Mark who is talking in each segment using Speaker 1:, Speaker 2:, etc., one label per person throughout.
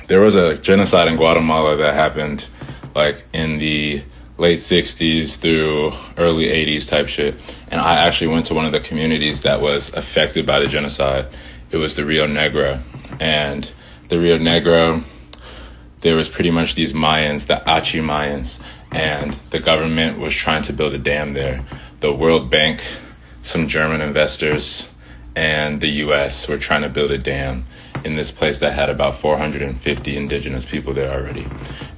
Speaker 1: there was a genocide in Guatemala that happened like in the late 60s through early 80s type shit. And I actually went to one of the communities that was affected by the genocide. It was the Rio Negro. And the Rio Negro, there was pretty much these Mayans, the Achi Mayans, and the government was trying to build a dam there. The World Bank, some German investors, and the US were trying to build a dam in this place that had about 450 indigenous people there already.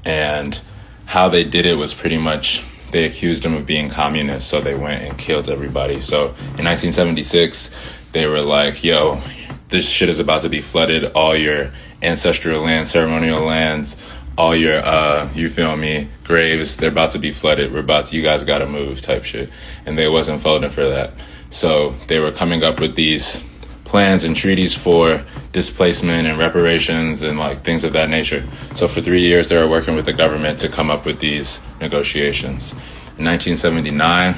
Speaker 1: And how they did it was pretty much, they accused them of being communists, so they went and killed everybody. So in 1976, they were like, yo, this shit is about to be flooded. All your ancestral lands, ceremonial lands, all your, you feel me, graves, they're about to be flooded. You guys gotta move type shit. And they wasn't voting for that. So they were coming up with these plans and treaties for displacement and reparations and like things of that nature. So for 3 years, they were working with the government to come up with these negotiations. In 1979,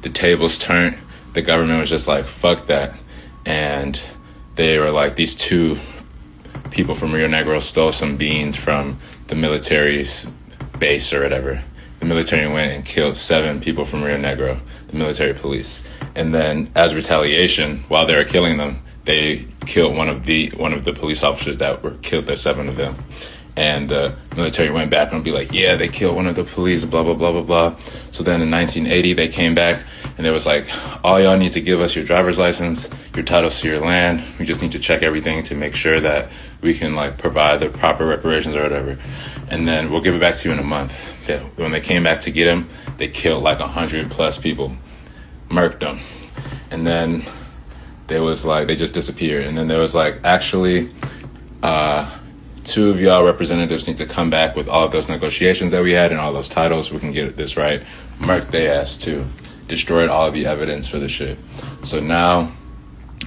Speaker 1: the tables turned. The government was just like, fuck that. And they were like, these two people from Rio Negro stole some beans from the military's base or whatever. The military went and killed 7 people from Rio Negro, the military police. And then as retaliation, while they were killing them, they killed one of the police officers that were killed. There's 7 of them. And the military went back and be like, yeah, they killed one of the police, blah, blah, blah, blah, blah. So then in 1980, they came back and it was like, all y'all need to give us your driver's license, your titles to your land. We just need to check everything to make sure that we can like provide the proper reparations or whatever. And then we'll give it back to you in a month. When they came back to get him, they killed like 100+ people, murked them. And then they was like, they just disappeared. And then there was like, actually, 2 of y'all representatives need to come back with all of those negotiations that we had and all those titles. We can get this right. Murked they ass too. Destroyed all of the evidence for the shit. So now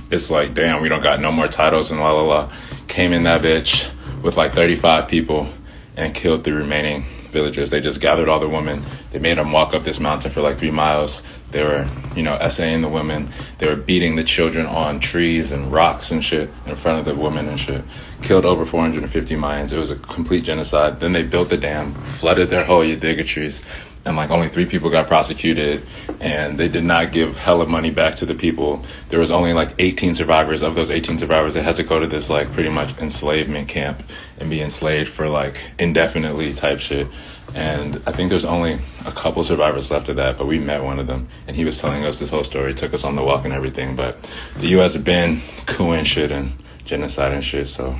Speaker 1: it's like, damn, we don't got no more titles and la la la. Came in that bitch with like 35 people and killed the remaining villagers. They just gathered all the women. They made them walk up this mountain for like 3 miles. They were, essaying the women. They were beating the children on trees and rocks and shit in front of the women and shit. Killed over 450 Mayans. It was a complete genocide. Then they built the dam, flooded their whole Yadigotries, and like only 3 people got prosecuted, and they did not give hella money back to the people. There was only like 18 survivors. Of those 18 survivors, they had to go to this like pretty much enslavement camp and be enslaved for like indefinitely type shit. And I think there's only a couple survivors left of that, but we met one of them, and he was telling us this whole story, took us on the walk and everything. But the U.S. been cooing shit and genocide and shit, so